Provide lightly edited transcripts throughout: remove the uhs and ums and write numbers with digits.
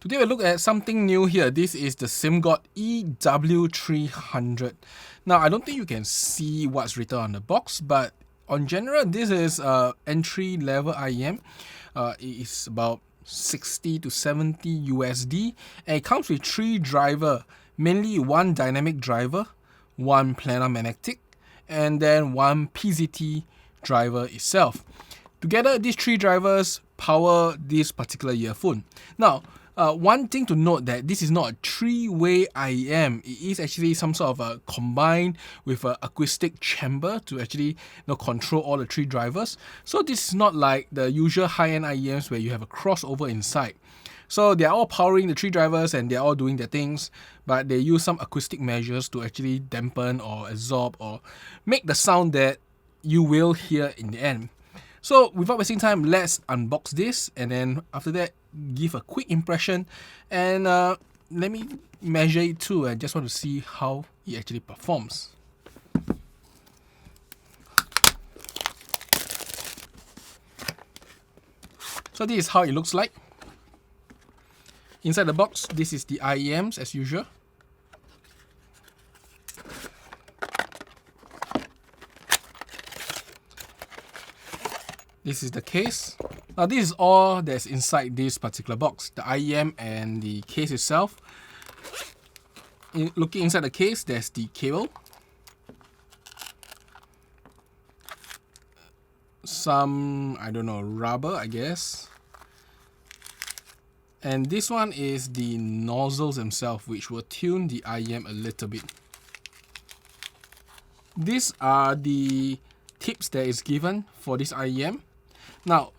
Today we look at something new here. This is the Simgot EW300. Now I don't think you can see what's written on the box, but on general this is entry level IEM. It is about 60 to 70 USD, and it comes with 3 drivers, mainly one dynamic driver, one planar magnetic, and then one PZT driver itself. Together, these 3 drivers power this particular earphone. Now, one thing to note that this is not a 3-way IEM. It is actually some sort of a combined with an acoustic chamber to actually control all the 3 drivers. So this is not like the usual high-end IEMs where you have a crossover inside. So they are all powering the 3 drivers and they are all doing their things, but they use some acoustic measures to actually dampen or absorb or make the sound that you will hear in the end. So without wasting time, let's unbox this, and then after that give a quick impression, and let me measure it too. I just want to see how it actually performs. So this is how it looks like. Inside the box, this is the IEMs as usual. This is the case. Now this is all that's inside this particular box, the IEM and the case itself. Looking inside the case, there's the cable, some, I don't know, rubber I guess, and this one is the nozzles themselves, which will tune the IEM a little bit. These are the tips that is given for this IEM. Now,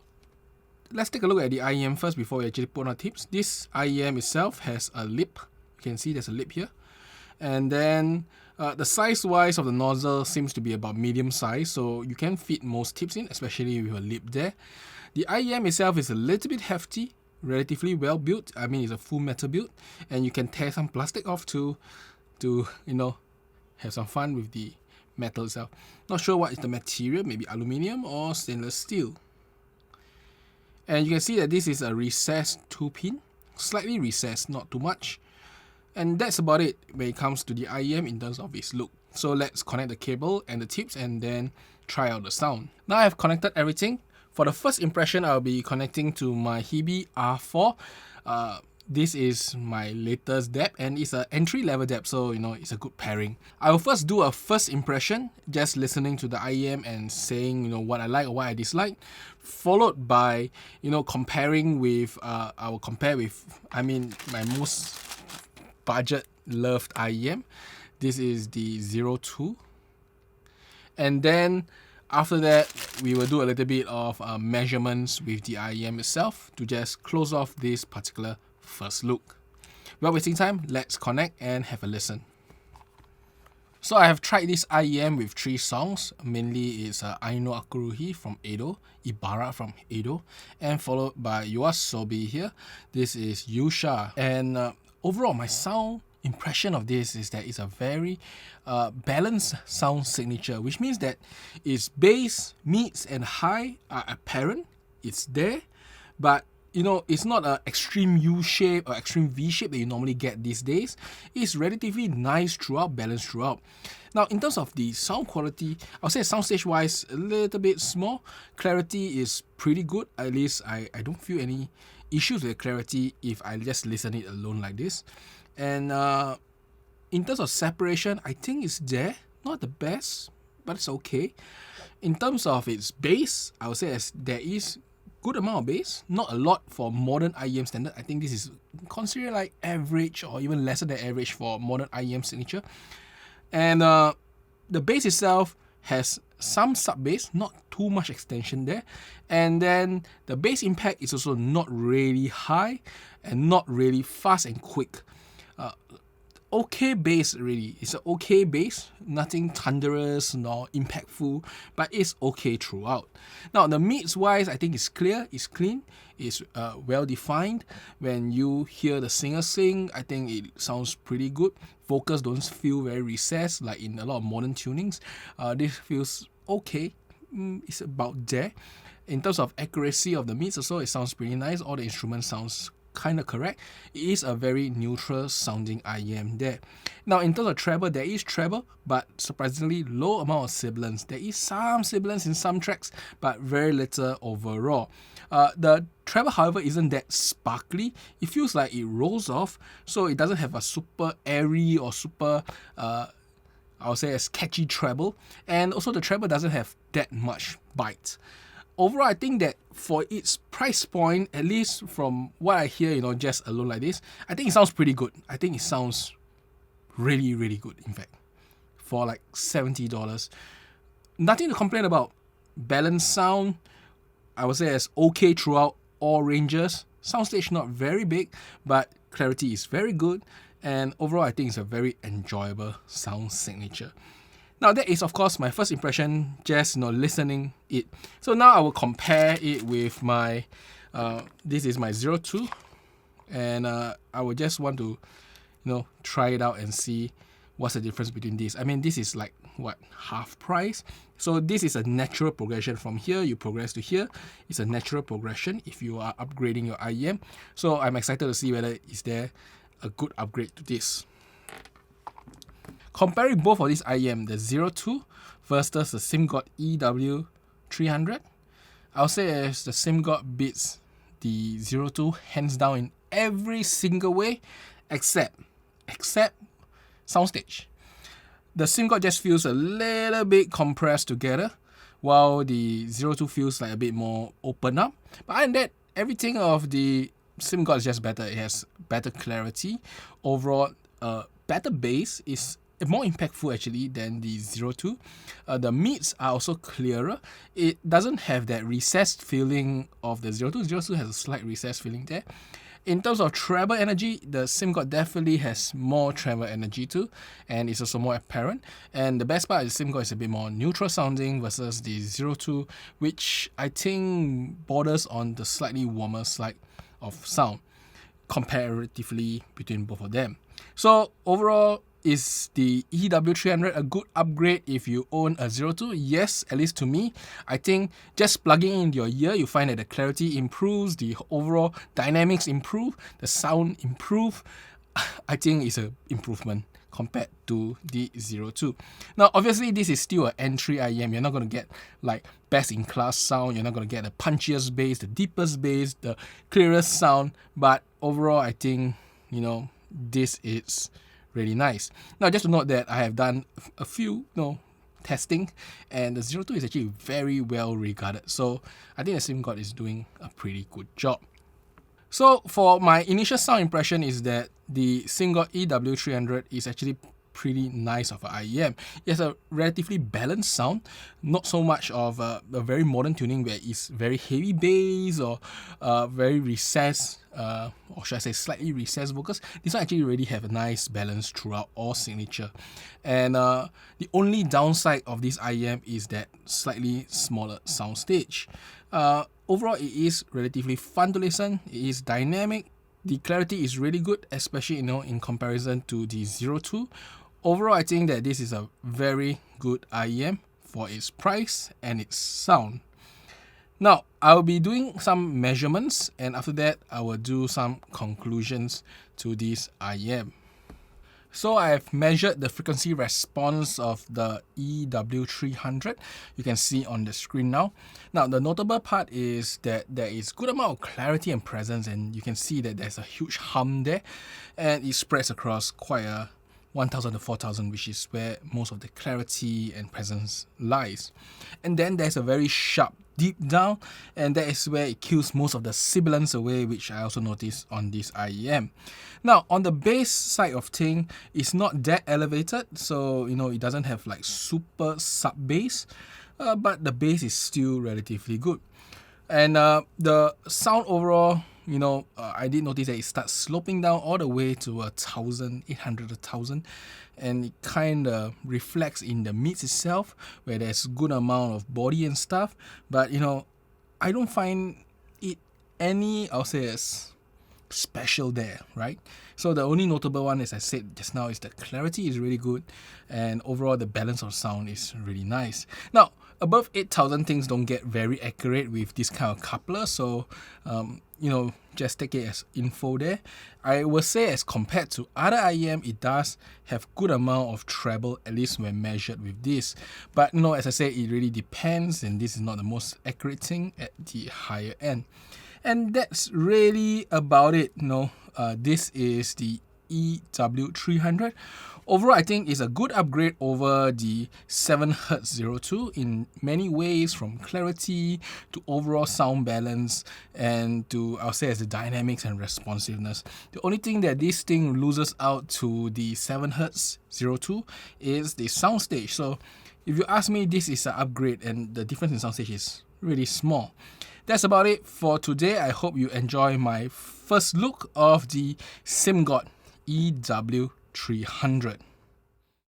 let's take a look at the IEM first before we actually put on tips. This IEM itself has a lip. You can see there's a lip here. And then the size-wise of the nozzle seems to be about medium size, so you can fit most tips in, especially with a lip there. The IEM itself is a little bit hefty, relatively well built. I mean, it's a full metal build, and you can tear some plastic off to have some fun with the metal itself. Not sure what is the material, maybe aluminium or stainless steel. And you can see that this is a recessed 2-pin, slightly recessed, not too much. And that's about it when it comes to the IEM in terms of its look. So let's connect the cable and the tips and then try out the sound. Now I've connected everything. For the first impression, I'll be connecting to my Hebe R4. This is my latest depth, and it's an entry-level depth, so it's a good pairing. I will first do a first impression, just listening to the IEM and saying what I like or what I dislike, followed by comparing with I will compare with my most budget loved IEM. This is the 02, and then after that we will do a little bit of measurements with the IEM itself to just close off this particular first look. Without wasting time, let's connect and have a listen. So I have tried this IEM with 3 songs. Mainly it's Aino Akuruhi from Edo, Ibara from Edo, and followed by Yoasobi here. This is Yusha. And overall, my sound impression of this is that it's a very balanced sound signature, which means that its bass, mids, and high are apparent. It's there, but it's not an extreme U shape or extreme V shape that you normally get these days. It's relatively nice throughout, balanced throughout. Now, in terms of the sound quality, I'll say soundstage wise, a little bit small. Clarity is pretty good. At least I don't feel any issues with clarity if I just listen it alone like this. And in terms of separation, I think it's there. Not the best, but it's okay. In terms of its bass, I would say there is good amount of bass, not a lot for modern IEM standard. I think this is considered like average or even lesser than average for modern IEM signature. And the bass itself has some sub bass, not too much extension there. And then the bass impact is also not really high and not really fast and quick. Okay bass really. It's an okay bass, nothing thunderous nor impactful, but it's okay throughout. Now the mids wise, I think it's clear, it's clean, it's well defined. When you hear the singer sing, I think it sounds pretty good. Vocals don't feel very recessed like in a lot of modern tunings. This feels okay. It's about there. In terms of accuracy of the mids also, it sounds pretty nice. All the instruments sounds kind of correct. It is a very neutral sounding IEM there. Now in terms of treble, there is treble, but surprisingly low amount of sibilance. There is some sibilance in some tracks, but very little overall. The treble, however, isn't that sparkly. It feels like it rolls off, so it doesn't have a super airy or super I would say as catchy treble, and also the treble doesn't have that much bite. Overall, I think that for its price point, at least from what I hear, just alone like this, I think it sounds pretty good. I think it sounds really, really good, in fact, for like $70. Nothing to complain about. Balanced sound, I would say as okay throughout all ranges. Soundstage not very big, but clarity is very good. And overall, I think it's a very enjoyable sound signature. Now that is of course my first impression, just listening it. So now I will compare it with my, this is my 02, and I would just want to, try it out and see what's the difference between these. I mean, this is like what, half price. So this is a natural progression. From here you progress to here. It's a natural progression if you are upgrading your IEM. So I'm excited to see whether is there a good upgrade to this. Comparing both of these IEM, the 02 versus the Simgot EW300, I'll say as the Simgot beats the 02 hands down in every single way, except soundstage. The Simgot just feels a little bit compressed together, while the 02 feels like a bit more open up. But other than that, everything of the Simgot is just better. It has better clarity. Overall, better bass is more impactful actually than the 02. The mids are also clearer. It doesn't have that recessed feeling of the 02. 02 has a slight recessed feeling there. In terms of treble energy, the Simgot definitely has more treble energy too, and it's also more apparent. And the best part is Simgot is a bit more neutral sounding versus the 02, which I think borders on the slightly warmer side of sound comparatively between both of them. So overall, is the EW300 a good upgrade if you own a 02? Yes, at least to me. I think just plugging in your ear, you find that the clarity improves, the overall dynamics improve, the sound improve. I think it's an improvement compared to the 02. Now, obviously, this is still an entry IEM. You're not going to get like best-in-class sound. You're not going to get the punchiest bass, the deepest bass, the clearest sound. But overall, I think, this is really nice. Now, just to note that I have done a few, testing, and the 02 is actually very well regarded. So I think the Simgot is doing a pretty good job. So for my initial sound impression is that the Simgot EW300 is actually pretty nice of an IEM. It has a relatively balanced sound, not so much of a very modern tuning where it's very heavy bass or very recessed, or should I say slightly recessed vocals. This one actually really have a nice balance throughout all signature. And the only downside of this IEM is that slightly smaller soundstage. Overall, it is relatively fun to listen. It is dynamic. The clarity is really good, especially in comparison to the 02. Overall, I think that this is a very good IEM for its price and its sound. Now, I'll be doing some measurements, and after that, I will do some conclusions to this IEM. So I have measured the frequency response of the EW300. You can see on the screen now. Now, the notable part is that there is good amount of clarity and presence, and you can see that there's a huge hum there, and it spreads across quite a 1000 to 4000, which is where most of the clarity and presence lies. And then there's a very sharp deep down, and that is where it kills most of the sibilance away, which I also noticed on this IEM. Now, on the bass side of thing, it's not that elevated, so it doesn't have like super sub bass, but the bass is still relatively good. And the sound overall, I did notice that it starts sloping down all the way to 1800, 1000, and it kind of reflects in the mids itself, where there's good amount of body and stuff. But I don't find it any, I'll say, as special there, right? So the only notable one, as I said just now, is the clarity is really good, and overall the balance of sound is really nice. Now, above 8,000 things don't get very accurate with this kind of coupler, so just take it as info there. I will say as compared to other IEM, it does have good amount of treble, at least when measured with this. But as I said, it really depends, and this is not the most accurate thing at the higher end. And that's really about it. This is the EW300. Overall, I think it's a good upgrade over the 7Hz02 in many ways, from clarity to overall sound balance and to, I'll say, as the dynamics and responsiveness. The only thing that this thing loses out to the 7Hz02 is the soundstage. So if you ask me, this is an upgrade, and the difference in soundstage is really small. That's about it for today. I hope you enjoy my first look of the Simgot EW300.